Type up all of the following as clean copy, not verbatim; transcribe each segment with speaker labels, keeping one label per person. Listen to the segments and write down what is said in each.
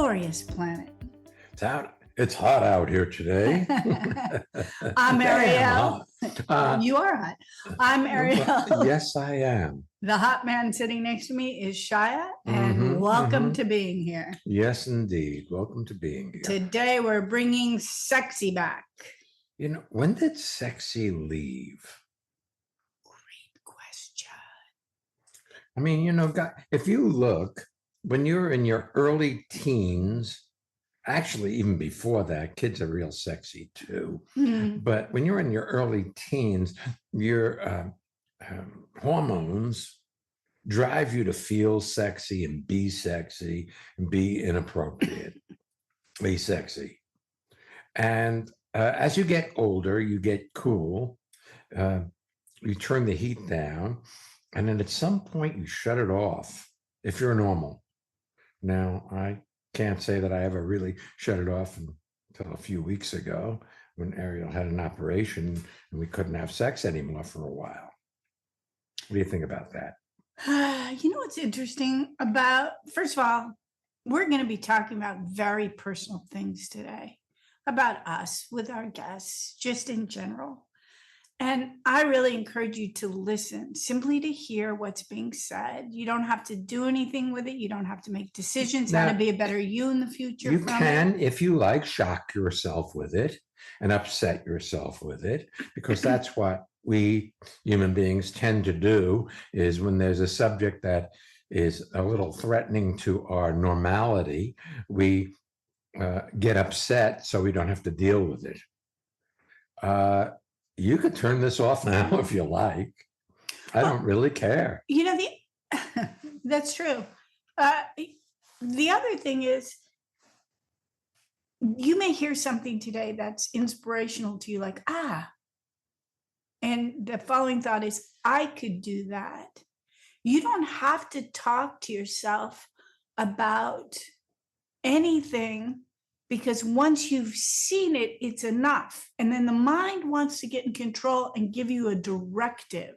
Speaker 1: glorious planet.
Speaker 2: It's hot out here today.
Speaker 1: I'm
Speaker 2: Damn
Speaker 1: Ariel.
Speaker 2: hot.
Speaker 1: You are hot. I'm Ariel.
Speaker 2: Yes, I am.
Speaker 1: The hot man sitting next to me is Shia, and
Speaker 2: Mhm,
Speaker 1: welcome
Speaker 2: mhm.
Speaker 1: to being here.
Speaker 2: Yes, indeed. Welcome to being here.
Speaker 1: Today we're bringing sexy back.
Speaker 2: You know, when did sexy leave?
Speaker 1: Great question.
Speaker 2: I mean, if you look, when you're in your early teens, actually, even before that, kids are real sexy too.
Speaker 1: Hmm.
Speaker 2: But when you're in your early teens, your hormones drive you to feel sexy and be inappropriately sexy. And as you get older, you get cool. Uh, you turn the heat down, and then at some point you shut it off if you're normal. Now, I can't say that I ever really shut it off until a few weeks ago when Ariel had an operation and we couldn't have sex anymore for a while. What do you think about that?
Speaker 1: You know what's interesting about, first of all, we're going to be talking about very personal things today about us with our guests, just in general. And I really encourage you to listen, simply to hear what's being said. You don't have to do anything with it. You don't have to make decisions how
Speaker 2: Now,
Speaker 1: to be a better you in the future.
Speaker 2: You
Speaker 1: from
Speaker 2: can,
Speaker 1: it.
Speaker 2: if you like, shock yourself with it and upset yourself with it, because that's what we human beings tend to do, is when there's a subject that is a little threatening to our normality, we get upset so we don't have to deal with it. You could turn this off now if you like. I don't really care.
Speaker 1: You know, that's true. The other thing is, you may hear something today that's inspirational to you, like, and the following thought is, I could do that. You don't have to talk to yourself about anything, because once you've seen it, it's enough. And then the mind wants to get in control and give you a directive.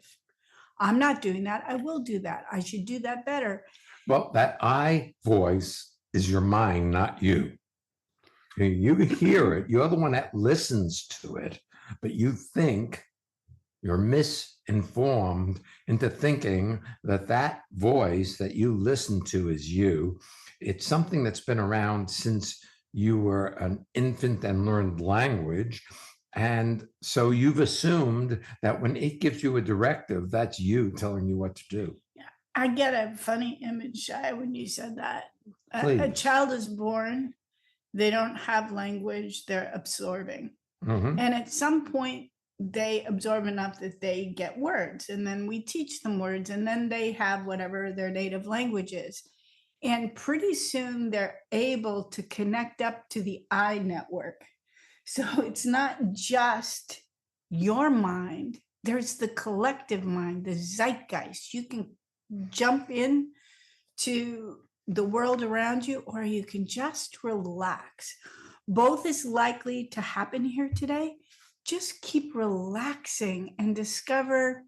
Speaker 1: I'm not doing that. I will do that. I should do that better.
Speaker 2: Well, that I voice is your mind, not you. You hear it. You're the one that listens to it, but you think you're misinformed into thinking that that voice that you listen to is you. It's something that's been around since you were an infant and learned language. And so you've assumed that when it gives you a directive, that's you telling you what to do.
Speaker 1: I get a funny image, Shai, when you said that. A
Speaker 2: Please.
Speaker 1: child is born, they don't have language, they're absorbing.
Speaker 2: Mhm.
Speaker 1: And at some point, they absorb enough that they get words, and then we teach them words, and then they have whatever their native language is. And pretty soon they're able to connect up to the I network. So it's not just your mind, there's the collective mind, the zeitgeist. You can jump in to the world around you, or you can just relax. Both is likely to happen here today. Just keep relaxing and discover,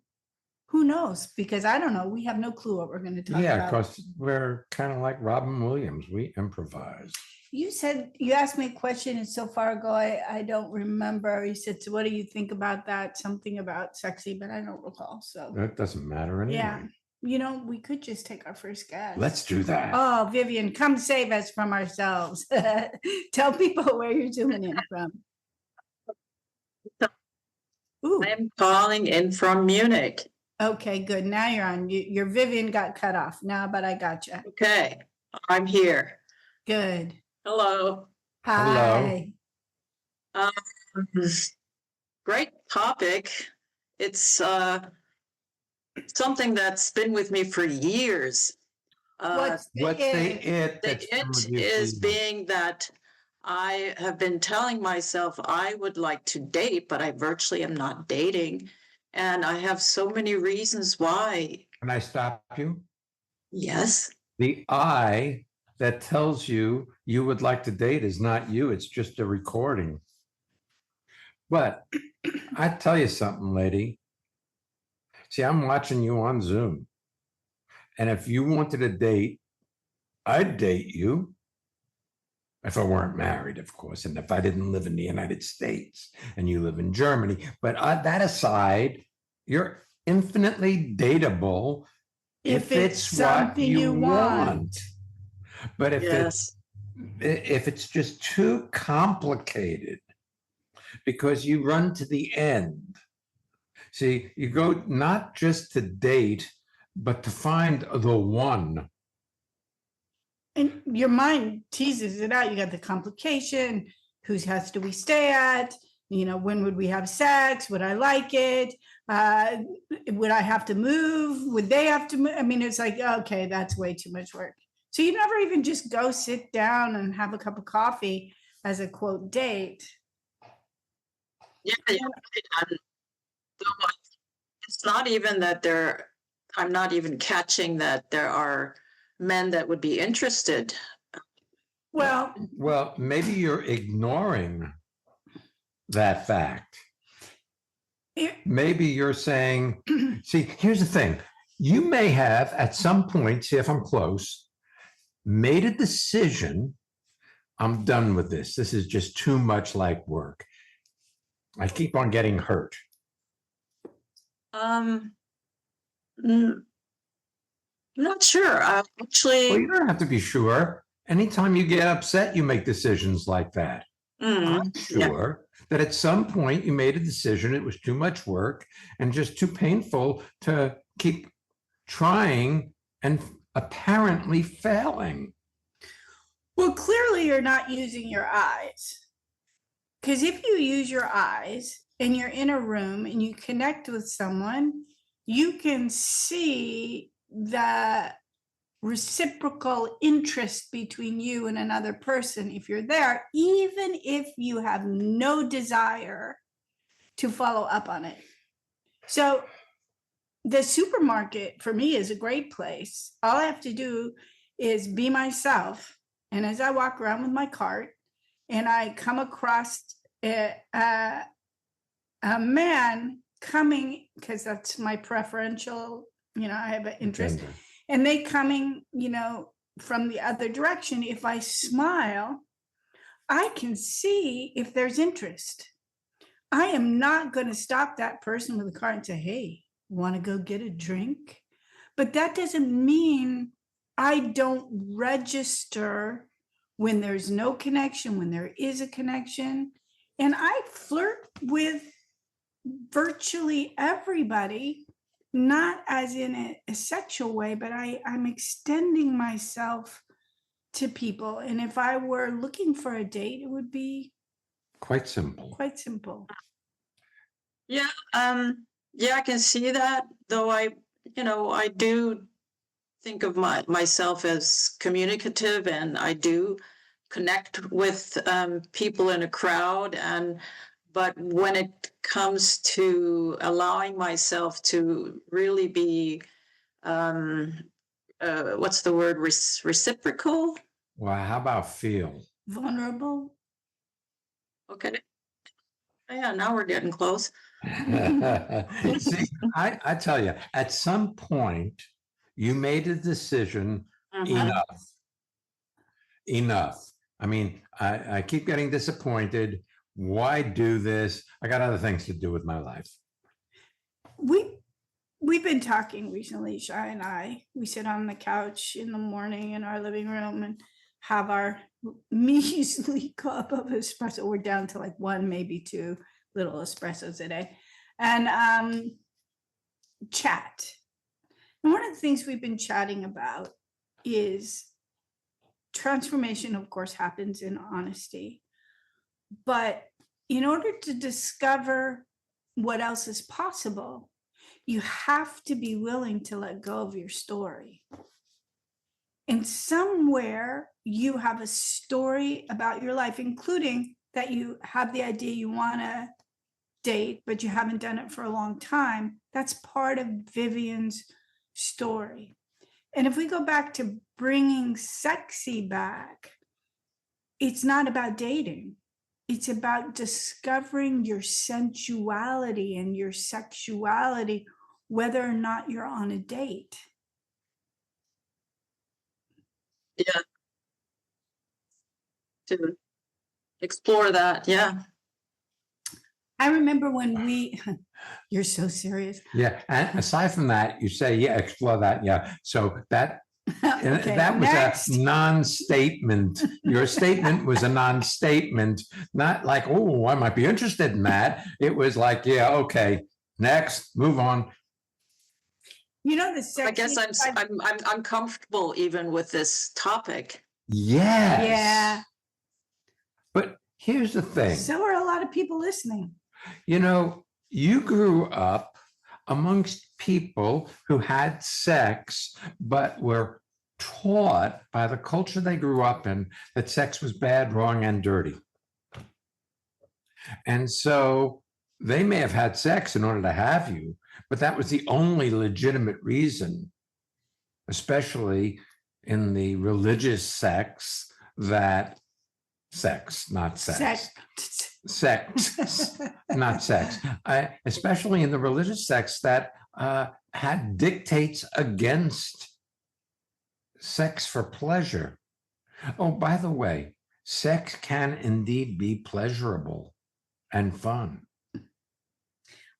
Speaker 1: who knows? Because I don't know. We have no clue what we're going to talk
Speaker 2: Yeah,
Speaker 1: about.
Speaker 2: because we're kind of like Robin Williams. We improvise.
Speaker 1: You asked me a question, and so far ago, I don't remember. You said, so what do you think about that? Something about sexy, but I don't recall. So
Speaker 2: That doesn't matter anyway.
Speaker 1: yeah, you know, we could just take our first guess.
Speaker 2: Let's do that.
Speaker 1: Oh, Vivian, come save us from ourselves. Tell people where you're zooming in from. Ooh,
Speaker 3: I'm calling in from Munich.
Speaker 1: okay, good. Now you're on. Your Vivian got cut off now, but I got you.
Speaker 3: Okay, I'm here.
Speaker 1: Good.
Speaker 3: Hello.
Speaker 1: Hi.
Speaker 3: Great topic. It's something that's been with me for years.
Speaker 1: What's the
Speaker 2: What's
Speaker 1: it?
Speaker 3: The it is being that I have been telling myself I would like to date, but I virtually am not dating. And I have so many reasons why.
Speaker 2: Can I stop you?
Speaker 3: Yes.
Speaker 2: The I that tells you you would like to date is not you. It's just a recording. But I tell you something, lady. See, I'm watching you on Zoom. And if you wanted a date, I'd date you. If I weren't married, of course, and if I didn't live in the United States and you live in Germany. But that aside, you're infinitely dateable if
Speaker 1: it's
Speaker 2: it's what
Speaker 1: something
Speaker 2: you
Speaker 1: you want.
Speaker 2: want. But
Speaker 3: Yes.
Speaker 2: if it's just too complicated because you run to the end. See, you go not just to date, but to find the one.
Speaker 1: And your mind teases it out. You got the complication. Whose house do we stay at? You know, when would we have sex? Would I like it? Would I have to move? Would they have to move? I mean, it's like, okay, that's way too much work. So you never even just go sit down and have a cup of coffee as a quote date.
Speaker 3: Yeah, yeah. And though it's not even that I'm not even catching that there are men that would be interested.
Speaker 1: Well,
Speaker 2: Well, maybe you're ignoring that fact.
Speaker 1: it,
Speaker 2: Maybe you're saying, see, here's the thing. You may have at some point, see if I'm close, made a decision. I'm done with this. This is just too much like work. I keep on getting hurt.
Speaker 3: Um, n- not sure.
Speaker 2: Well,
Speaker 3: Actually,
Speaker 2: you don't have to be sure. Anytime you get upset, you make decisions like that. I'm
Speaker 3: yeah.
Speaker 2: sure that at some point you made a decision, it was too much work and just too painful to keep trying and apparently failing.
Speaker 1: well, clearly you're not using your eyes. Because if you use your eyes and you're in a room and you connect with someone, you can see the reciprocal interest between you and another person if you're there, even if you have no desire to follow up on it. So the supermarket for me is a great place. All I have to do is be myself. And as I walk around with my cart and I come across a man coming, because that's my preferential, you know, I have an interest,
Speaker 2: Gender.
Speaker 1: and they coming, you know, from the other direction, if I smile, I can see if there's interest. I am not going to stop that person with a car and say, hey, want to go get a drink? But that doesn't mean I don't register when there's no connection, when there is a connection. And I flirt with virtually everybody, not as in a sexual way, but I'm extending myself to people. And if I were looking for a date, it would be
Speaker 2: Quite simple.
Speaker 1: quite simple.
Speaker 3: Yeah, yeah, I can see that, though I do think of myself as communicative, and I do connect with people in a crowd, but when it comes to allowing myself to really be what's the word, reciprocal?
Speaker 2: Well, how about feel?
Speaker 1: Vulnerable.
Speaker 3: Okay. Yeah, now we're getting close.
Speaker 2: See, I tell you, at some point, you made a decision.
Speaker 3: Mhm.
Speaker 2: Enough. I mean, I keep getting disappointed. Why do this? I got other things to do with my life.
Speaker 1: We've been talking recently, Shai and I. We sit on the couch in the morning in our living room and have our measly cup of espresso. We're down to like one, maybe two little espressos a day, and chat. And one of the things we've been chatting about is transformation, of course, happens in honesty. But in order to discover what else is possible, you have to be willing to let go of your story. And somewhere you have a story about your life, including that you have the idea you want to date, but you haven't done it for a long time. That's part of Vivian's story. And if we go back to bringing sexy back, it's not about dating. It's about discovering your sensuality and your sexuality, whether or not you're on a date.
Speaker 3: Yeah. to explore that. Yeah.
Speaker 1: I remember when you're so serious.
Speaker 2: Yeah. And aside from that, you say, yeah, explore that. Yeah. So that
Speaker 1: Okay,
Speaker 2: that was
Speaker 1: next.
Speaker 2: a non-statement. Your statement was a non-statement, not like, oh, I might be interested in that. It was like, yeah, okay, next, move on.
Speaker 1: You know, the
Speaker 3: I guess
Speaker 1: sexy.
Speaker 3: I'm comfortable even with this topic.
Speaker 2: Yes.
Speaker 1: Yeah.
Speaker 2: But here's the thing.
Speaker 1: So are a lot of people listening.
Speaker 2: You know, you grew up amongst people who had sex, but were taught by the culture they grew up in that sex was bad, wrong, and dirty. And so they may have had sex in order to have you, but that was the only legitimate reason, especially in the religious sex, that sex, not sex. Sex, not sex, especially in the religious sects that had dictates against sex for pleasure. Oh, by the way, sex can indeed be pleasurable and fun.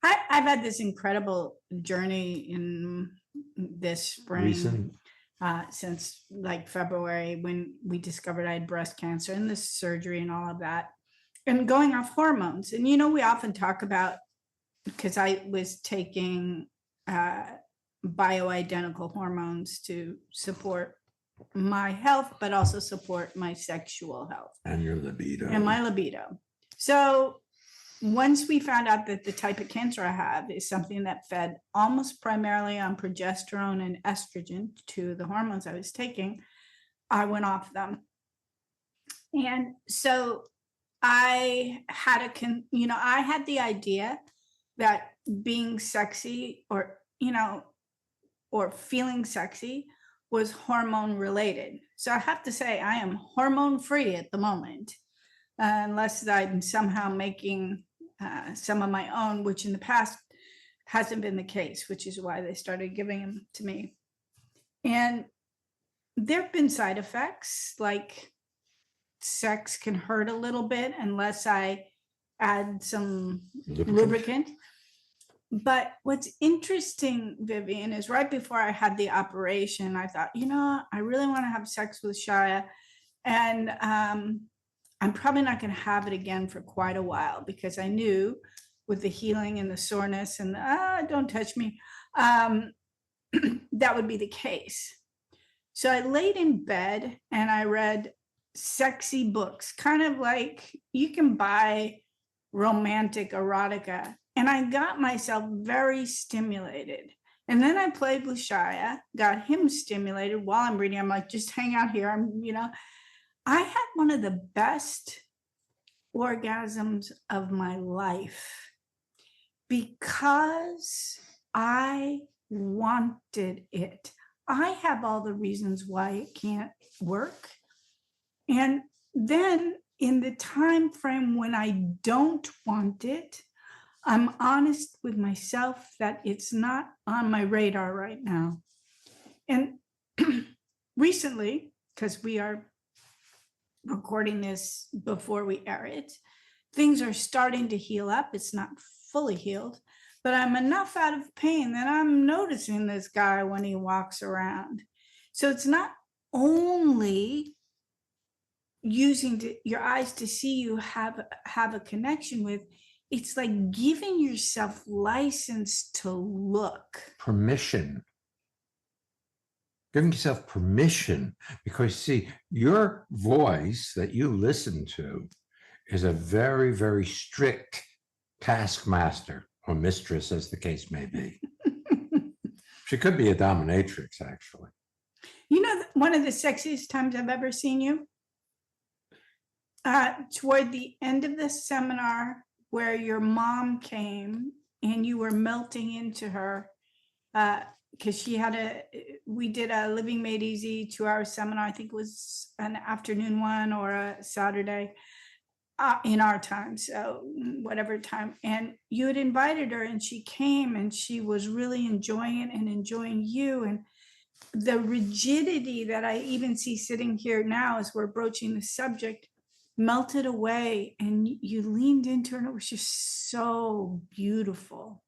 Speaker 1: I've had this incredible journey in this spring.
Speaker 2: Recent.
Speaker 1: Since like February, when we discovered I had breast cancer and the surgery and all of that, and going off hormones. And, you know, we often talk about, because I was taking bioidentical hormones to support my health, but also support my sexual health.
Speaker 2: And your libido.
Speaker 1: And my libido. So once we found out that the type of cancer I have is something that fed almost primarily on progesterone and estrogen, to the hormones I was taking, I went off them. And so I had I had the idea that being sexy or feeling sexy was hormone related. So I have to say I am hormone free at the moment, unless I'm somehow making some of my own, which in the past hasn't been the case, which is why they started giving them to me. And there have been side effects, like sex can hurt a little bit unless I add some lubricant. But what's interesting, Vivian, is right before I had the operation, I thought, I really want to have sex with Shia. And I'm probably not going to have it again for quite a while, because I knew with the healing and the soreness and don't touch me, that would be the case. So I laid in bed and I read sexy books, kind of like you can buy romantic erotica. And I got myself very stimulated. And then I played with Shia, got him stimulated while I'm reading. I'm like, just hang out here. I had one of the best orgasms of my life because I wanted it. I have all the reasons why it can't work. And then in the time frame when I don't want it, I'm honest with myself that it's not on my radar right now. And recently, because we are recording this before we air it, things are starting to heal up. It's not fully healed, but I'm enough out of pain that I'm noticing this guy when he walks around. So it's not only using your eyes to see you have a connection with, it's like giving yourself license to look.
Speaker 2: Permission. Giving yourself permission, because see, your voice that you listen to is a very, very strict taskmaster or mistress, as the case may be. She could be a dominatrix, actually.
Speaker 1: One of the sexiest times I've ever seen you, toward the end of the seminar, where your mom came and you were melting into her, because we did a Living Made Easy 2-hour seminar. I think it was an afternoon one or a Saturday in our time, so whatever time. And you had invited her and she came and she was really enjoying it and enjoying you. And the rigidity that I even see sitting here now as we're broaching the subject, melted away and you leaned into her and it was just so beautiful.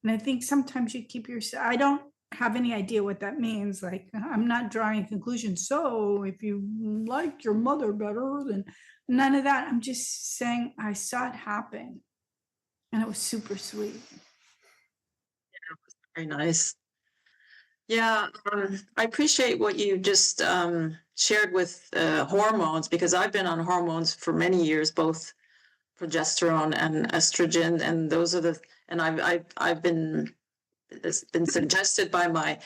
Speaker 1: And I think sometimes you keep yourself, I don't have any idea what that means. Like, I'm not drawing conclusions. So if you like your mother better, then none of that. I'm just saying I saw it happen and it was super sweet.
Speaker 3: Very nice. Yeah, I appreciate what you just shared with hormones, because I've been on hormones for many years, both progesterone and estrogen, and those are and I've been, it's been suggested by my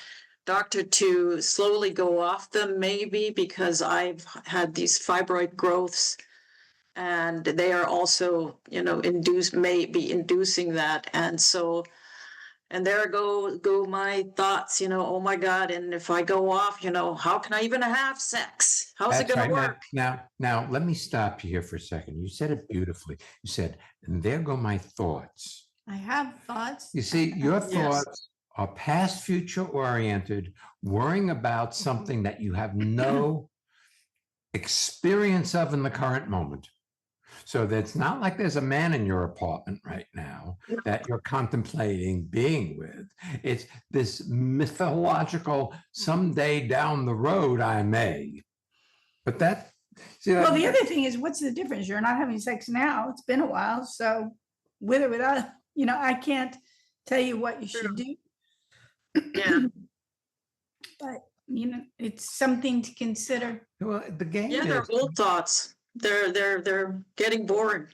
Speaker 3: doctor to slowly go off them, maybe because I've had these fibroid growths, and they are also, may be inducing that, and so. And there go my thoughts, oh my God. And if I go off, how can I even have sex? How's it
Speaker 2: That's
Speaker 3: going to
Speaker 2: right.
Speaker 3: work?
Speaker 2: Now, let me stop you here for a second. You said it beautifully. You said, and there go my thoughts.
Speaker 1: I have thoughts.
Speaker 2: You see, your
Speaker 3: Yes.
Speaker 2: thoughts are past, future oriented, worrying about something that you have no experience of in the current moment. So that's not like there's a man in your apartment right now that you're contemplating being with. It's this mythological someday down the road I may. But that, see,
Speaker 1: Well, the other thing is, what's the difference? You're not having sex now. It's been a while. So with or without, I can't tell you what you should do.
Speaker 3: Yeah.
Speaker 1: But, it's something to consider.
Speaker 2: well, the game
Speaker 3: Yeah, they're
Speaker 2: is,
Speaker 3: old thoughts. They're getting boring.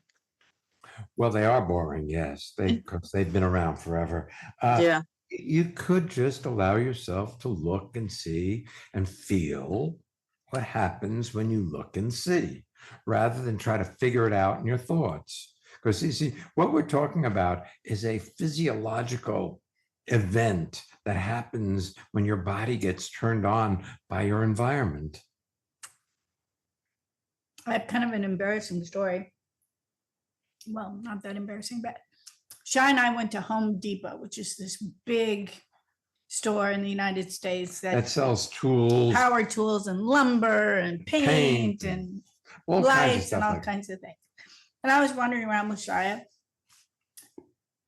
Speaker 2: well, they are boring, yes, because they've been around forever.
Speaker 3: Yeah.
Speaker 2: You could just allow yourself to look and see and feel what happens when you look and see, rather than try to figure it out in your thoughts. Because you see, what we're talking about is a physiological event that happens when your body gets turned on by your environment.
Speaker 1: I have kind of an embarrassing story. Well, not that embarrassing, but Shy and I went to Home Depot, which is this big store in the United States
Speaker 2: That
Speaker 1: that
Speaker 2: sells tools,
Speaker 1: power tools and lumber and paint
Speaker 2: Paint.
Speaker 1: and
Speaker 2: all kinds of
Speaker 1: lights and
Speaker 2: stuff
Speaker 1: all
Speaker 2: like that.
Speaker 1: kinds of things. And I was wandering around with Shia,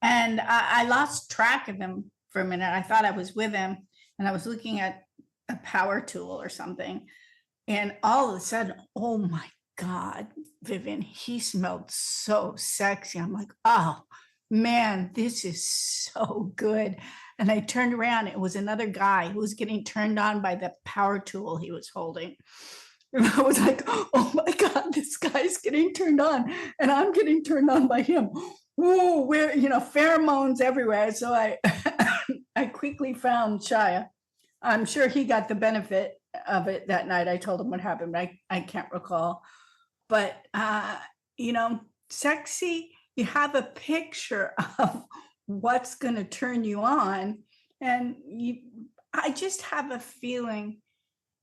Speaker 1: and I lost track of him for a minute. I thought I was with him, and I was looking at a power tool or something. And all of a sudden, oh my God, Vivian, he smelled so sexy. I'm like, oh man, this is so good. And I turned around, it was another guy who was getting turned on by the power tool he was holding. And I was like, oh my God, this guy's getting turned on, and I'm getting turned on by him. Whoa, where, pheromones everywhere. So I I quickly found Shia. I'm sure he got the benefit of it that night. I told him what happened, but I can't recall. But sexy, you have a picture of what's going to turn you on, and I just have a feeling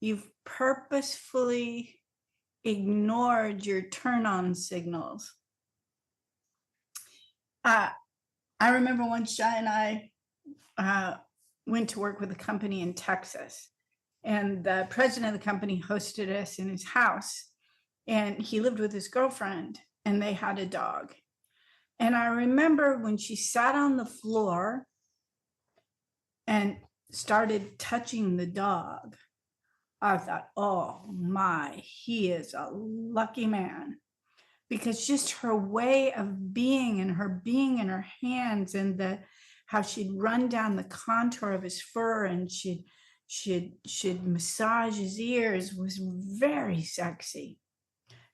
Speaker 1: you've purposefully ignored your turn on signals. I remember once Shy and I went to work with a company in Texas, and the president of the company hosted us in his house, and he lived with his girlfriend, and they had a dog. And I remember when she sat on the floor and started touching the dog, I thought, oh my, he is a lucky man. Because just her way of being, and her being in her hands, and how she'd run down the contour of his fur, and she'd massage his ears, was very sexy.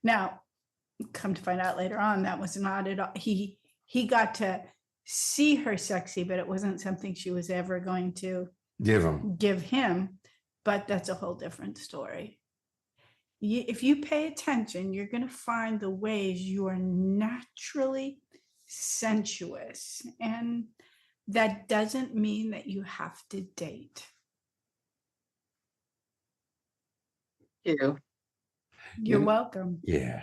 Speaker 1: Now, come to find out later on, that was not at all. He got to see her sexy, but it wasn't something she was ever going to give him. But that's a whole different story. If you pay attention, you're going to find the ways you are naturally sensuous. And that doesn't mean that you have to date.
Speaker 3: You.
Speaker 1: You're welcome.
Speaker 2: Yeah.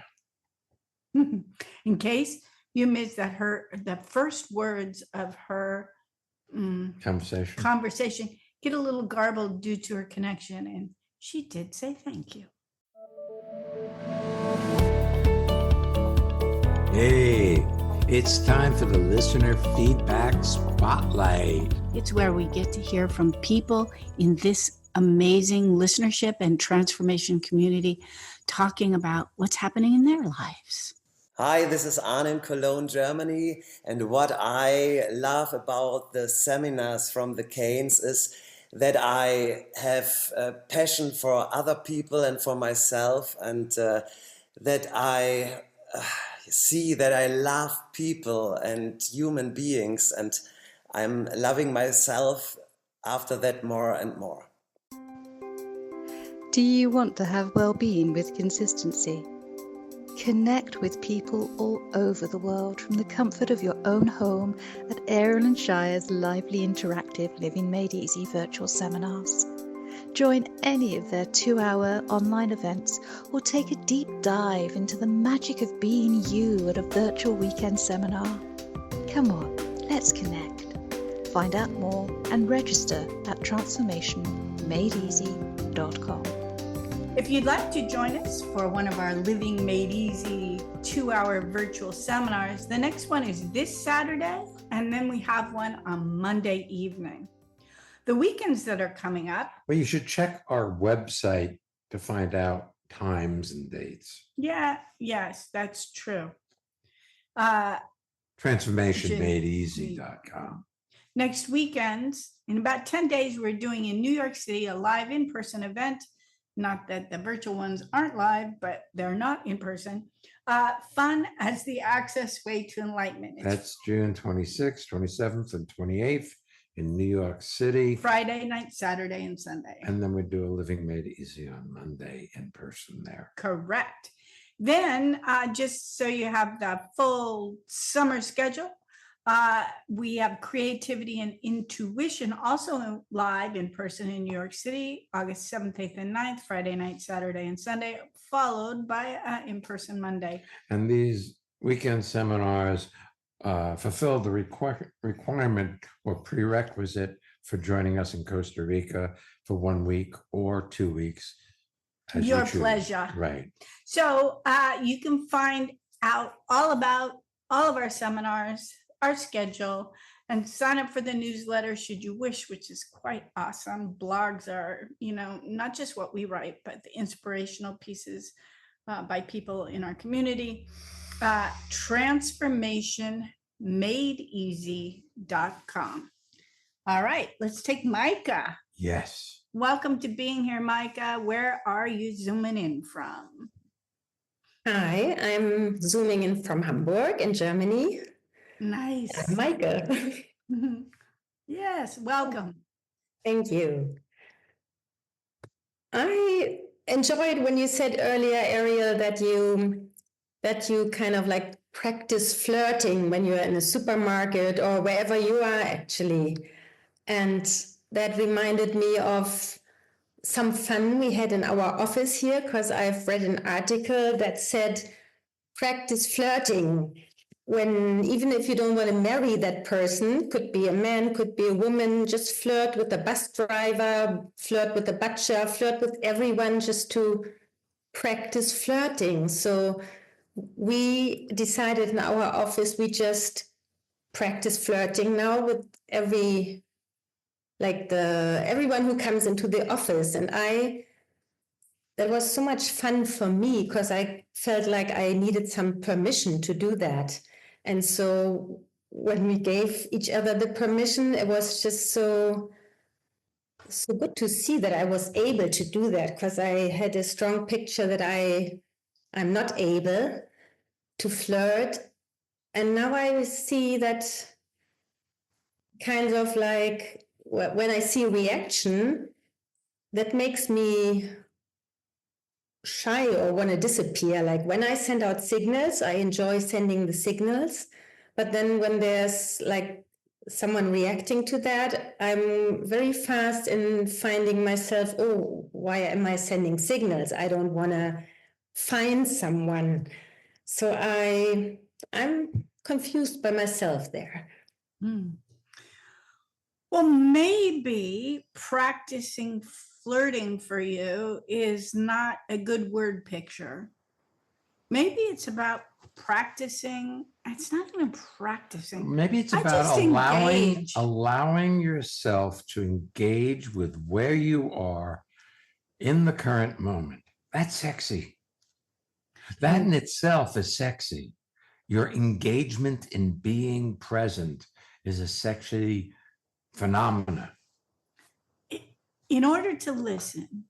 Speaker 1: In case you missed that, the first words of her conversation get a little garbled due to her connection, and she did say thank you.
Speaker 2: Hey, it's time for the listener feedback spotlight.
Speaker 1: It's where we get to hear from people in this amazing listenership and transformation community talking about what's happening in their lives.
Speaker 4: Hi, this is Arne in Cologne, Germany. And what I love about the seminars from the Canes is that I have a passion for other people and for myself, and that I see that I love people and human beings, and I'm loving myself after that more and more.
Speaker 5: Do you want to have well-being with consistency? Connect with people all over the world from the comfort of your own home at Ariel and Shire's lively interactive Living Made Easy virtual seminars. Join any of their 2-hour online events or take a deep dive into the magic of being you at a virtual weekend seminar. Come on, let's connect. Find out more and register at transformationmadeeasy.com.
Speaker 1: If you'd like to join us for one of our Living Made Easy 2-hour virtual seminars, the next one is this Saturday, and then we have one on Monday evening. The weekends that are coming up.
Speaker 2: Well, you should check our website to find out times and dates.
Speaker 1: Yes, that's true.
Speaker 2: Transformationmadeeasy.com.
Speaker 1: Next weekend, in about 10 days, we're doing in New York City a live in-person event. Not that the virtual ones aren't live, but they're not in person. Fun as the Access Way to Enlightenment. It's
Speaker 2: That's June 26th, 27th, and 28th in New York City.
Speaker 1: Friday night, Saturday, and Sunday.
Speaker 2: And then we do a Living Made Easy on Monday in person there.
Speaker 1: Correct. Then, just so you have the full summer schedule, we have Creativity and Intuition also live in person in New York City, August 7th, 8th, and 9th, Friday night, Saturday, and Sunday, followed by in-person Monday.
Speaker 2: And these weekend seminars fulfill the requirement or prerequisite for joining us in Costa Rica for 1 week or 2 weeks. as you
Speaker 1: Your
Speaker 2: choose.
Speaker 1: pleasure.
Speaker 2: Right.
Speaker 1: So you can find out all about all of our seminars, our schedule, and sign up for the newsletter should you wish, which is quite awesome. Blogs are, not just what we write, but the inspirational pieces by people in our community. Transformationmadeeasy.com. All right, let's take Micah.
Speaker 2: Yes.
Speaker 1: Welcome to being here, Micah. Where are you zooming in from?
Speaker 6: Hi, I'm zooming in from Hamburg in Germany.
Speaker 1: Nice.
Speaker 6: I'm Micah.
Speaker 1: Yes, welcome.
Speaker 6: Thank you. I enjoyed when you said earlier, Ariel, that you kind of like practice flirting when you're in a supermarket or wherever you are actually. And that reminded me of some fun we had in our office here, because I've read an article that said practice flirting when, even if you don't want to marry that person, could be a man, could be a woman, just flirt with the bus driver, flirt with the butcher, flirt with everyone, just to practice flirting. So we decided in our office, we just practice flirting now with everyone who comes into the office. And that was so much fun for me, because I felt like I needed some permission to do that. And so when we gave each other the permission, it was just so good to see that I was able to do that, because I had a strong picture that I'm not able to flirt. And now I see that kind of like when I see reaction, that makes me shy or want to disappear. Like when I send out signals, I enjoy sending the signals. But then when there's like someone reacting to that, I'm very fast in finding myself, oh, why am I sending signals? I don't want to find someone. So I'm confused by myself there.
Speaker 1: Well, maybe practicing flirting for you is not a good word picture. Maybe it's about practicing. It's not even practicing.
Speaker 2: Maybe it's
Speaker 1: I
Speaker 2: about
Speaker 1: just engage.
Speaker 2: allowing yourself to engage with where you are in the current moment. That's sexy. That in itself is sexy. Your engagement in being present is a sexy phenomena.
Speaker 1: In order to listen,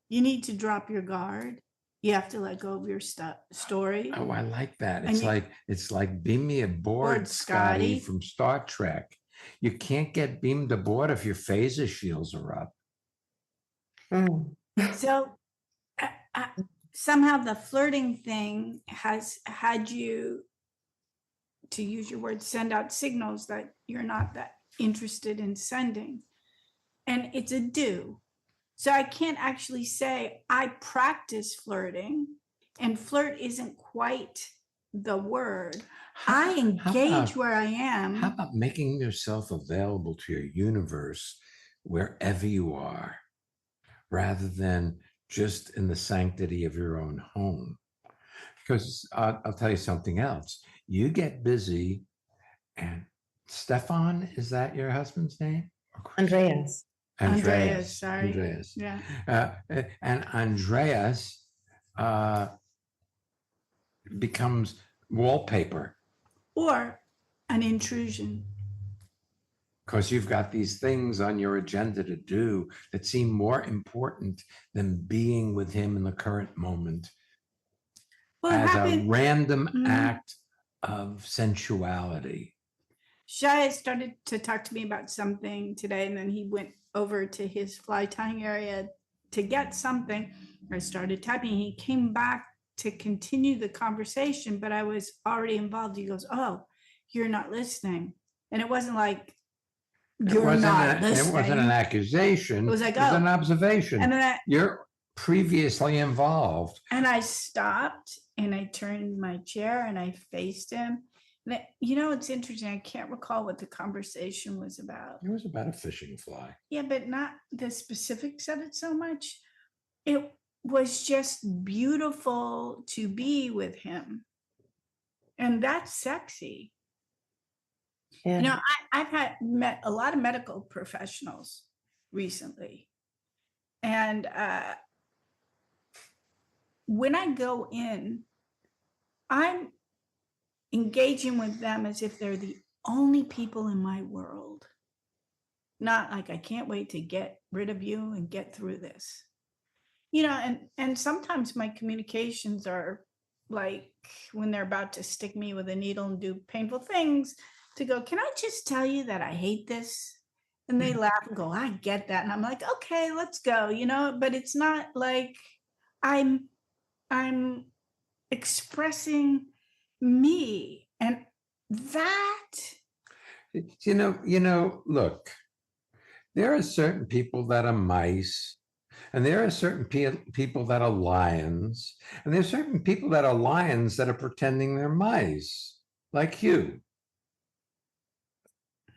Speaker 1: you need to drop your guard. You have to let go of your story.
Speaker 2: Oh, I like that.
Speaker 1: And
Speaker 2: It's like beam me aboard,
Speaker 1: Aboard,
Speaker 2: Scotty,
Speaker 1: Scotty.
Speaker 2: from Star Trek. You can't get beamed aboard if your phaser shields are up.
Speaker 6: Mm.
Speaker 1: So somehow the flirting thing has had you, to use your words, send out signals that you're not that interested in sending. And it's a do. So I can't actually say I practice flirting, and flirt isn't quite the word. I engage where I am.
Speaker 2: How about making yourself available to your universe wherever you are, rather than just in the sanctity of your own home? Because I'll tell you something else. You get busy, and Stefan, is that your husband's name?
Speaker 6: Andreas.
Speaker 1: Andreas, sorry.
Speaker 2: Andreas.
Speaker 1: Yeah.
Speaker 2: And Andreas becomes wallpaper
Speaker 1: Or an intrusion.
Speaker 2: because you've got these things on your agenda to do that seem more important than being with him in the current moment
Speaker 1: Well, it
Speaker 2: as a
Speaker 1: happened.
Speaker 2: random
Speaker 1: Mhm.
Speaker 2: act of sensuality.
Speaker 1: Shai started to talk to me about something today, and then he went over to his fly tying area to get something. I started typing. He came back to continue the conversation, but I was already involved. He goes, "Oh, you're not listening," and it wasn't like you're not listening.
Speaker 2: It wasn't an accusation.
Speaker 1: It was like,
Speaker 2: it was
Speaker 1: oh.
Speaker 2: an observation.
Speaker 1: And then
Speaker 2: You're previously involved.
Speaker 1: I stopped and I turned my chair and I faced him. And it's interesting. I can't recall what the conversation was about.
Speaker 2: It was about a fishing fly.
Speaker 1: Yeah, but not the specifics of it so much. It was just beautiful to be with him. And that's sexy.
Speaker 6: Yeah.
Speaker 1: I've met a lot of medical professionals recently. And when I go in, I'm engaging with them as if they're the only people in my world. Not like I can't wait to get rid of you and get through this. And sometimes my communications are like when they're about to stick me with a needle and do painful things, to go, can I just tell you that I hate this? And they laugh and go, I get that. And I'm like, okay, let's go, but it's not like I'm expressing me. And that,
Speaker 2: Look, there are certain people that are mice, and there are certain people that are lions, and there's certain people that are lions that are pretending they're mice, like you.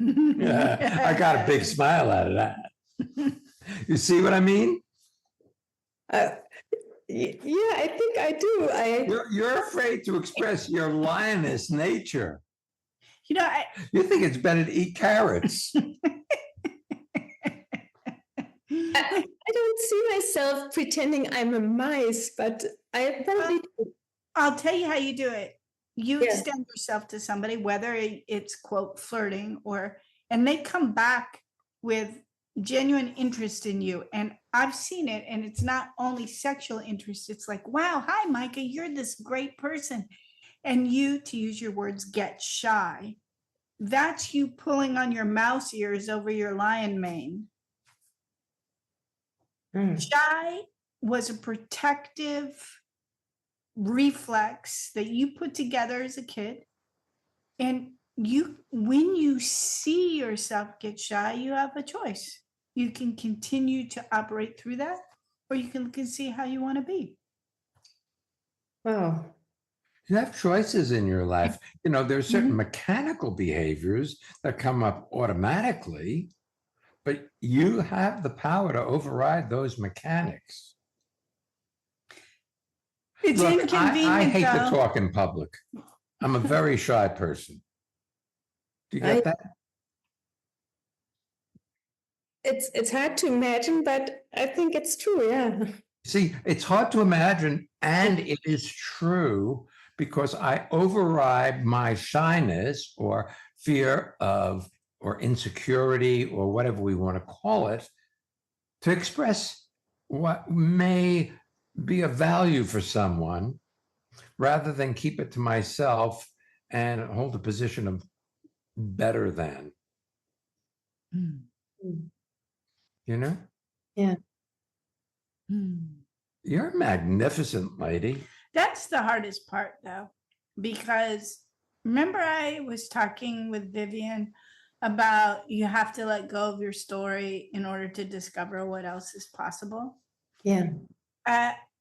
Speaker 2: Yeah, I got a big smile out of that. You see what I mean?
Speaker 6: Yeah, I think I do.
Speaker 2: You're afraid to express your lioness nature.
Speaker 1: I
Speaker 2: You think it's better to eat carrots.
Speaker 6: I don't see myself pretending I'm a mice, but I probably do.
Speaker 1: I'll tell you how you do it. You
Speaker 6: Yeah.
Speaker 1: extend yourself to somebody, whether it's quote flirting and they come back with genuine interest in you. And I've seen it, and it's not only sexual interest. It's like, wow, hi, Micah, you're this great person. And you, to use your words, get shy. That's you pulling on your mouse ears over your lion mane. Shy was a protective reflex that you put together as a kid. And when you see yourself get shy, you have a choice. You can continue to operate through that, or you can see how you want to be.
Speaker 6: Wow.
Speaker 2: You have choices in your life. There's certain mechanical behaviors that come up automatically, but you have the power to override those mechanics.
Speaker 1: It's
Speaker 2: Look, I
Speaker 1: inconvenient
Speaker 2: hate to
Speaker 1: though.
Speaker 2: talk in public. I'm a very shy person. Do you get that?
Speaker 6: It's hard to imagine, but I think it's true. Yeah.
Speaker 2: See, it's hard to imagine, and it is true because I override my shyness or fear of, or insecurity, or whatever we want to call it, to express what may be of value for someone rather than keep it to myself and hold a position of better than, you know?
Speaker 6: Yeah.
Speaker 2: You're a magnificent lady.
Speaker 1: That's the hardest part though, because remember I was talking with Vivian about you have to let go of your story in order to discover what else is possible.
Speaker 6: Yeah.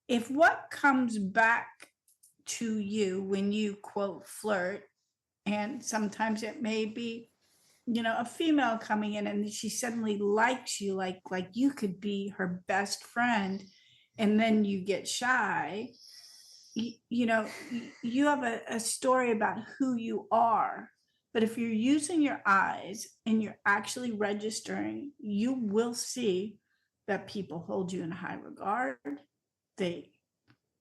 Speaker 1: If what comes back to you when you quote flirt, and sometimes it may be, you know, a female coming in and she suddenly likes you, like you could be her best friend, and then you get shy, you know, you have a story about who you are. But if you're using your eyes and you're actually registering, you will see that people hold you in high regard. They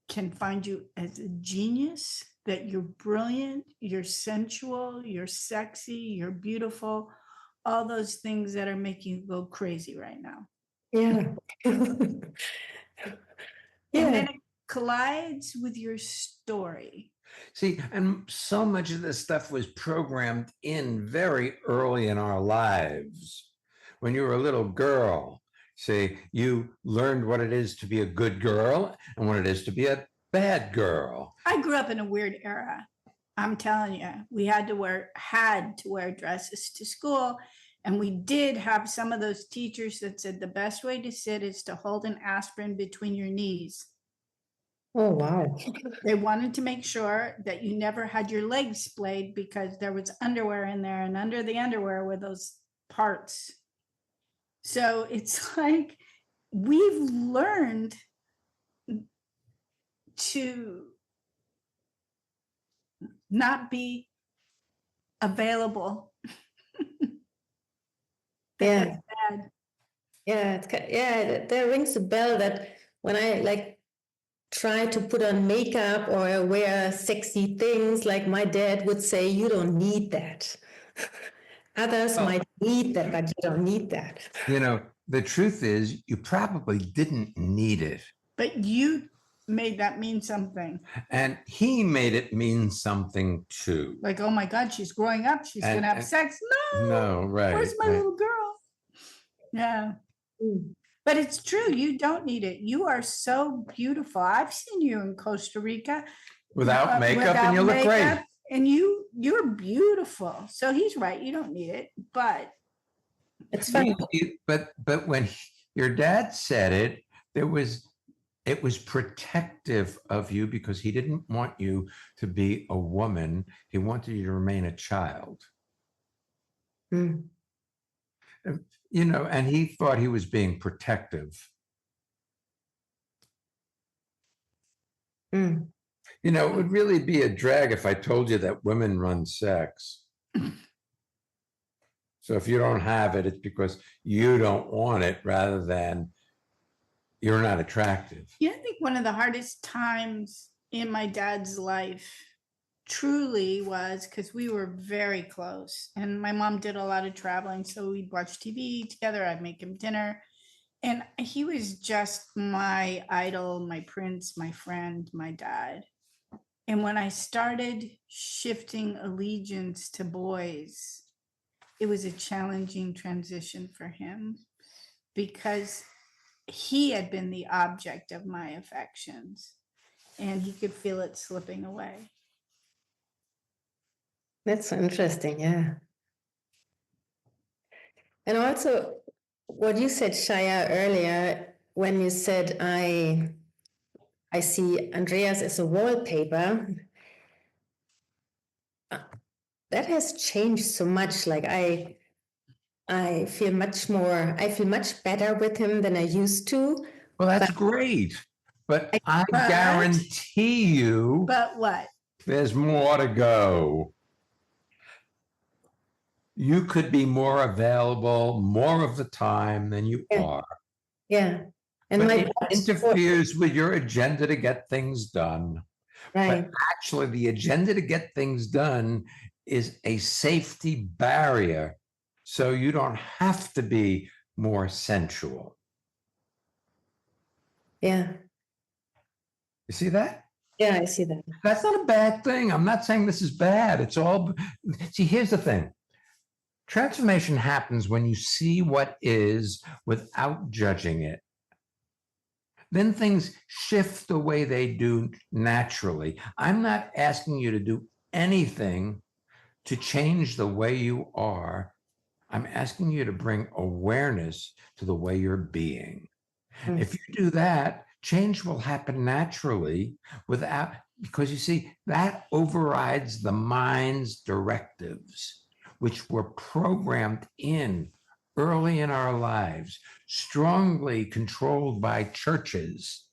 Speaker 1: can find you as a genius, that you're brilliant, you're sensual, you're sexy, you're beautiful, all those things that are making you go crazy right now.
Speaker 6: Yeah.
Speaker 1: And
Speaker 6: Yeah.
Speaker 1: then it collides with your story.
Speaker 2: See, and so much of this stuff was programmed in very early in our lives. When you were a little girl, say, you learned what it is to be a good girl and what it is to be a bad girl.
Speaker 1: I grew up in a weird era. I'm telling you, we had to wear dresses to school. And we did have some of those teachers that said the best way to sit is to hold an aspirin between your knees.
Speaker 6: Oh, wow.
Speaker 1: They wanted to make sure that you never had your legs splayed because there was underwear in there, and under the underwear were those parts. So it's like we've learned to not be available.
Speaker 6: Yeah.
Speaker 1: That's bad.
Speaker 6: Yeah. There rings a bell that when I like try to put on makeup or wear sexy things, like my dad would say, you don't need that. Others might need that, but you don't need that.
Speaker 2: You know, the truth is, you probably didn't need it.
Speaker 1: But you made that mean something.
Speaker 2: And he made it mean something too.
Speaker 1: Like, oh my God, she's growing up. She's going to have sex. No.
Speaker 2: No, right.
Speaker 1: Where's my
Speaker 2: right.
Speaker 1: little girl? Yeah. But it's true. You don't need it. You are so beautiful. I've seen you in Costa Rica.
Speaker 2: Without makeup, and you look great.
Speaker 1: And you're beautiful. So he's right. You don't need it. But
Speaker 6: it's funny.
Speaker 2: But when your dad said it, it was protective of you because he didn't want you to be a woman. He wanted you to remain a child. You know, and he thought he was being protective. You know, it would really be a drag if I told you that women run sex. So if you don't have it, it's because you don't want it rather than you're not attractive.
Speaker 1: Yeah, I think one of the hardest times in my dad's life truly was because we were very close and my mom did a lot of traveling. So we'd watch TV together. I'd make him dinner. And he was just my idol, my prince, my friend, my dad. And when I started shifting allegiance to boys, it was a challenging transition for him because he had been the object of my affections and he could feel it slipping away.
Speaker 6: That's interesting, yeah. And also what you said, Shaya, earlier, when you said I see Andreas as a wallpaper, that has changed so much. Like I feel much better with him than I used to.
Speaker 2: Well, that's great. But I
Speaker 1: But-
Speaker 2: guarantee you
Speaker 1: But what?
Speaker 2: there's more to go. You could be more available more of the time than you
Speaker 6: Yeah.
Speaker 2: are.
Speaker 6: Yeah. And
Speaker 2: But
Speaker 6: my
Speaker 2: it
Speaker 6: boss-
Speaker 2: interferes with your agenda to get things done.
Speaker 6: right.
Speaker 2: But actually, the agenda to get things done is a safety barrier. So you don't have to be more sensual.
Speaker 6: Yeah.
Speaker 2: You see that?
Speaker 6: Yeah, I see that.
Speaker 2: That's not a bad thing. I'm not saying this is bad. It's all, see, here's the thing. Transformation happens when you see what is without judging it. Then things shift the way they do naturally. I'm not asking you to do anything to change the way you are. I'm asking you to bring awareness to the way you're being.
Speaker 6: Mm.
Speaker 2: If you do that, change will happen naturally without, because you see, that overrides the mind's directives, which were programmed in early in our lives, strongly controlled by churches,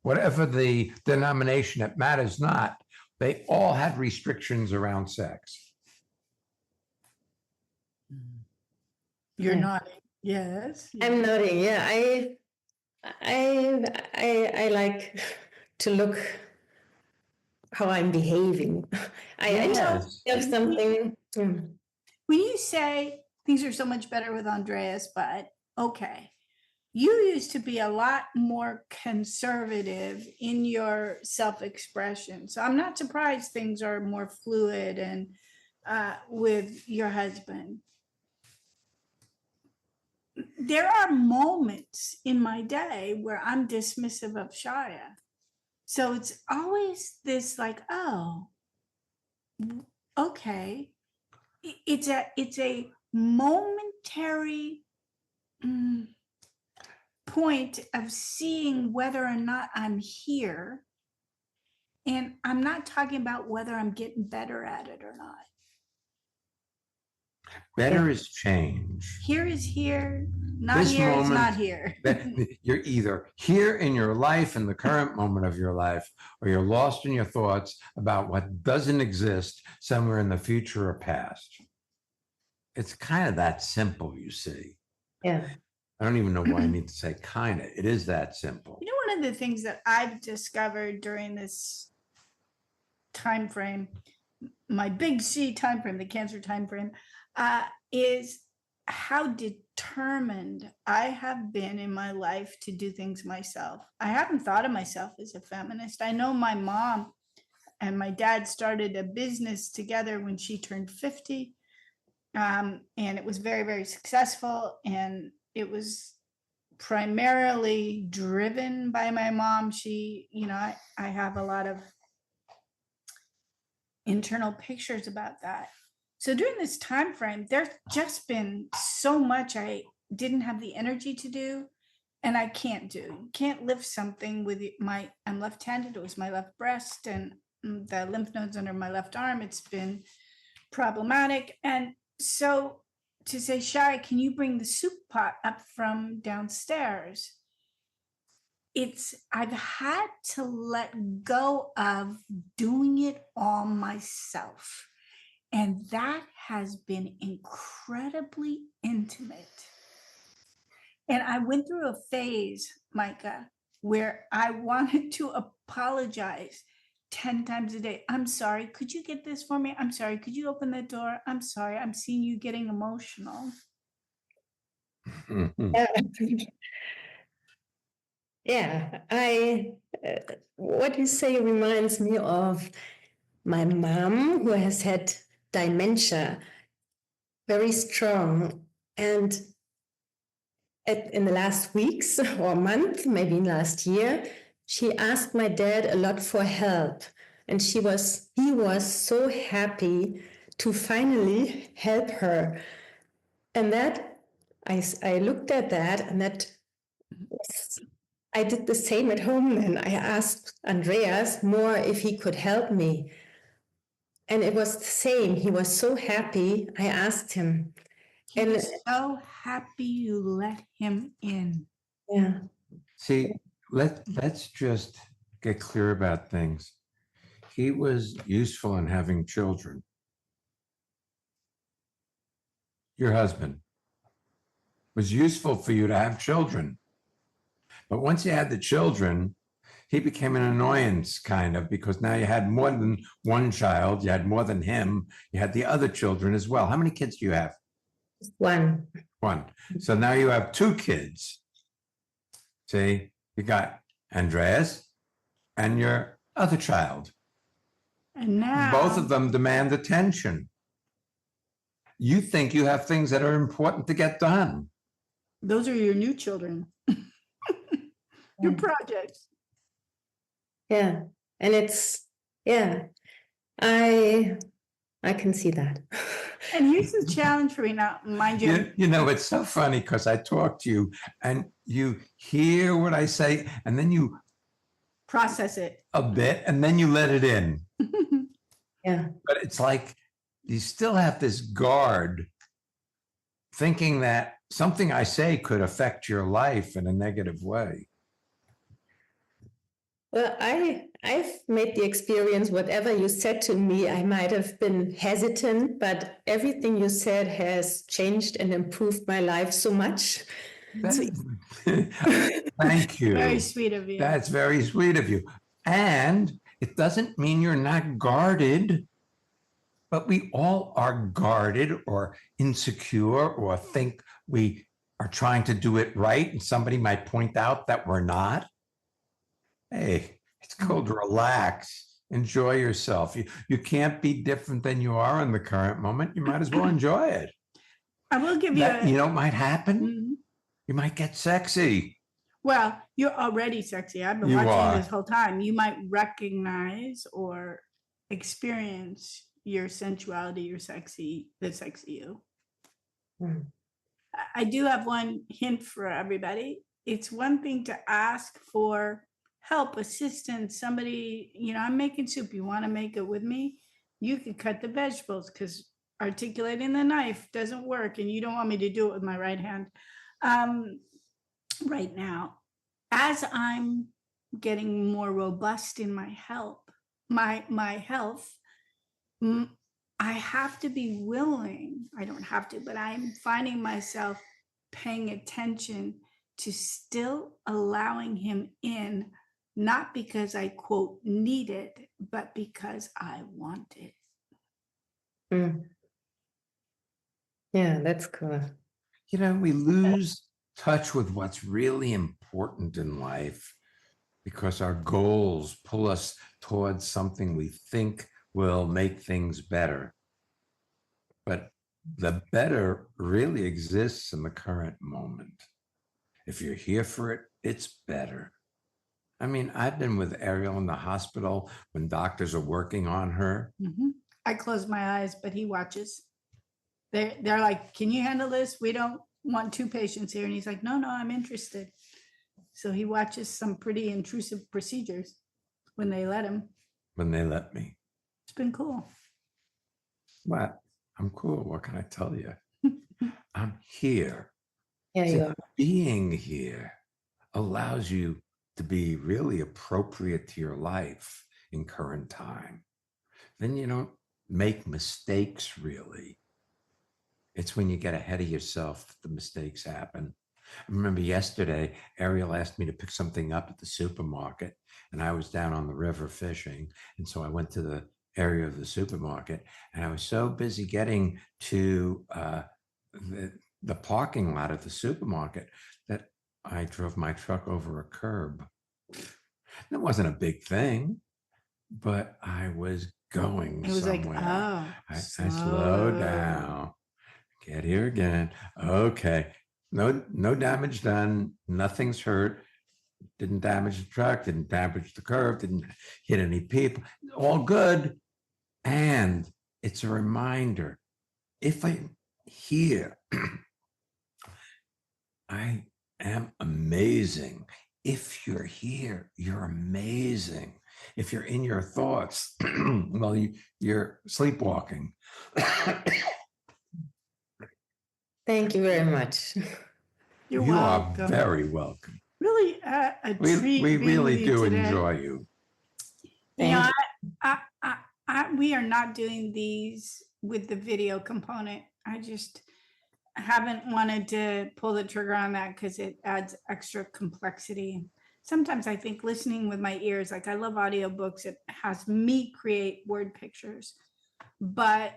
Speaker 2: whatever the denomination, it matters not. They all had restrictions around sex.
Speaker 1: You're
Speaker 6: Yeah.
Speaker 1: nodding. Yes.
Speaker 6: I'm nodding. Yeah, I like to look how I'm behaving. I
Speaker 2: Yes.
Speaker 6: have something.
Speaker 1: When you say things are so much better with Andreas, but okay, you used to be a lot more conservative in your self-expression. So I'm not surprised things are more fluid and with your husband. There are moments in my day where I'm dismissive of Shia. So it's always this like, oh, okay. It's a momentary point of seeing whether or not I'm here. And I'm not talking about whether I'm getting better at it or not.
Speaker 2: Better is change.
Speaker 1: Here is here, not
Speaker 2: This
Speaker 1: here is not
Speaker 2: moment-
Speaker 1: here.
Speaker 2: That you're either here in your life, in the current moment of your life, or you're lost in your thoughts about what doesn't exist somewhere in the future or past. It's kind of that simple, you see.
Speaker 6: Yeah.
Speaker 2: I don't even know why I need to say kind of. It is that simple.
Speaker 1: You know, one of the things that I've discovered during this time frame, my big C time frame, the Cancer time frame, is how determined I have been in my life to do things myself. I haven't thought of myself as a feminist. I know my mom and my dad started a business together when she turned 50. And it was very, very successful. And it was primarily driven by my mom. She, you know, I have a lot of internal pictures about that. So during this time frame, there's just been so much I didn't have the energy to do, and I can't do. You can't lift something with I'm left-handed. It was my left breast and the lymph nodes under my left arm. It's been problematic. And so to say, Shai, can you bring the soup pot up from downstairs? I've had to let go of doing it all myself. And that has been incredibly intimate. And I went through a phase, Micah, where I wanted to apologize 10 times a day. I'm sorry. Could you get this for me? I'm sorry. Could you open the door? I'm sorry. I'm seeing you getting emotional.
Speaker 6: Yeah, what you say reminds me of my mom, who has had dementia, very strong. And in the last weeks or month, maybe last year, she asked my dad a lot for help. And he was so happy to finally help her. And that, I looked at that, and that was, I did the same at home then. I asked Andreas more if he could help me. And it was the same. He was so happy. I asked him.
Speaker 1: He was so happy you let him in.
Speaker 6: Yeah.
Speaker 2: See, let's just get clear about things. He was useful in having children. Your husband was useful for you to have children. But once you had the children, he became an annoyance kind of, because now you had more than one child, you had more than him, you had the other children as well. How many kids do you have?
Speaker 6: One.
Speaker 2: One. So now you have two kids. See, you got Andreas and your other child.
Speaker 1: And now
Speaker 2: Both of them demand attention. You think you have things that are important to get done.
Speaker 1: those are your new children. Your
Speaker 6: Yeah.
Speaker 1: projects.
Speaker 6: Yeah. And it's, yeah, I can see that.
Speaker 1: And here's the challenge for me now, mind you.
Speaker 2: You know, it's so funny because I talk to you and you hear what I say and then you
Speaker 1: Process it.
Speaker 2: a bit and then you let it in.
Speaker 6: Yeah.
Speaker 2: But it's like you still have this guard thinking that something I say could affect your life in a negative way.
Speaker 6: Well, I've made the experience, whatever you said to me, I might have been hesitant, but everything you said has changed and improved my life so much.
Speaker 2: Thank you.
Speaker 1: Very sweet of you.
Speaker 2: That's very sweet of you. And it doesn't mean you're not guarded, but we all are guarded or insecure or think we are trying to do it right. And somebody might point out that we're not. Hey, it's called relax. Enjoy yourself. You can't be different than you are in the current moment. You might as well enjoy it.
Speaker 1: I will give you
Speaker 2: That,
Speaker 1: a,
Speaker 2: you know what might happen?
Speaker 1: Mhm.
Speaker 2: You might get sexy.
Speaker 1: Well, you're already sexy. I've been
Speaker 2: You
Speaker 1: watching
Speaker 2: are.
Speaker 1: this whole time. You might recognize or experience your sensuality, your sexy, the sexy you.
Speaker 6: Mm.
Speaker 1: I do have one hint for everybody. It's one thing to ask for help, assistance, somebody, I'm making soup. You want to make it with me? You could cut the vegetables because articulating the knife doesn't work and you don't want me to do it with my right hand. Right now, as I'm getting more robust in my health, I have to be willing. I don't have to, but I'm finding myself paying attention to still allowing him in, not because I quote need it, but because I want it.
Speaker 6: Mm. Yeah, that's cool.
Speaker 2: You know, we lose touch with what's really important in life because our goals pull us towards something we think will make things better. But the better really exists in the current moment. If you're here for it, it's better. I mean, I've been with Ariel in the hospital when doctors are working on her.
Speaker 1: Mhm. I close my eyes, but he watches. They're like, can you handle this? We don't want two patients here. And he's like, no, I'm interested. So he watches some pretty intrusive procedures when they let him.
Speaker 2: When they let me.
Speaker 1: It's been cool.
Speaker 2: What? I'm cool. What can I tell you? I'm here.
Speaker 6: Yeah,
Speaker 2: See,
Speaker 6: you are.
Speaker 2: being here allows you to be really appropriate to your life in current time. Then you don't make mistakes, really. It's when you get ahead of yourself that the mistakes happen. I remember yesterday, Ariel asked me to pick something up at the supermarket, and I was down on the river fishing. And so I went to the area of the supermarket, and I was so busy getting to the parking lot of the supermarket that I drove my truck over a curb. It wasn't a big thing, but I was going
Speaker 1: It was
Speaker 2: somewhere.
Speaker 1: like, oh,
Speaker 2: I slowed down. Get here again. Okay. No damage done. Nothing's hurt. Didn't damage the truck. Didn't damage the curb. Didn't hit any people. All good. And it's a reminder. If I'm here, I am amazing. If you're here, you're amazing. If you're in your thoughts, well, you're sleepwalking.
Speaker 6: Thank you very much.
Speaker 1: you're
Speaker 2: You
Speaker 1: welcome.
Speaker 2: are very welcome.
Speaker 1: Really a
Speaker 2: We
Speaker 1: treat. being
Speaker 2: really
Speaker 1: with you
Speaker 2: do
Speaker 1: today.
Speaker 2: enjoy you.
Speaker 1: You know,
Speaker 6: Thank
Speaker 1: we are not doing these with the video component. I just haven't wanted to pull the trigger on that because it adds extra complexity. Sometimes I think listening with my ears, like I love audiobooks, it has me create word pictures. But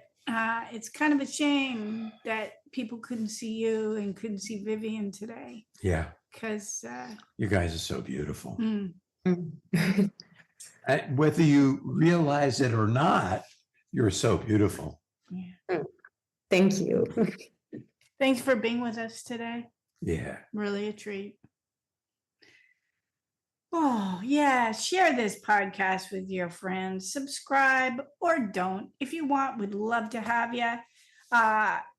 Speaker 1: it's kind of a shame that people couldn't see you and couldn't see Vivian today
Speaker 2: Yeah,
Speaker 1: because
Speaker 2: you guys are so beautiful.
Speaker 6: you.
Speaker 2: Whether you realize it or not, you're so beautiful.
Speaker 6: Thank you.
Speaker 1: thanks for being with us today.
Speaker 2: Yeah.
Speaker 1: Really a treat. Oh, yeah. Share this podcast with your friends. Subscribe or don't. If you want, we'd love to have you.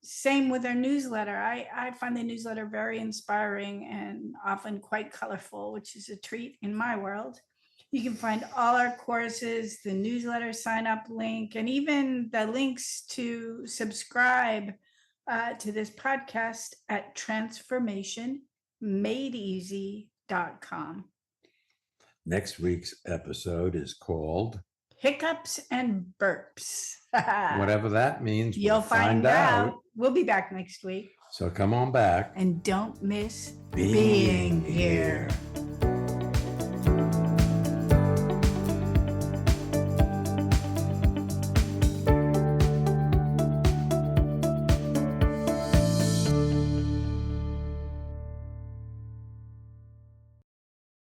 Speaker 1: Same with our newsletter. I find the newsletter very inspiring and often quite colorful, which is a treat in my world. You can find all our courses, the newsletter sign up link, and even the links to subscribe to this podcast at transformationmadeeasy.com.
Speaker 2: Next week's episode is called
Speaker 1: Hiccups and burps.
Speaker 2: whatever that means.
Speaker 1: You'll
Speaker 2: We'll
Speaker 1: find out. We'll be back next week.
Speaker 2: So come on back.
Speaker 1: And don't miss
Speaker 2: Being
Speaker 1: being here.
Speaker 2: here.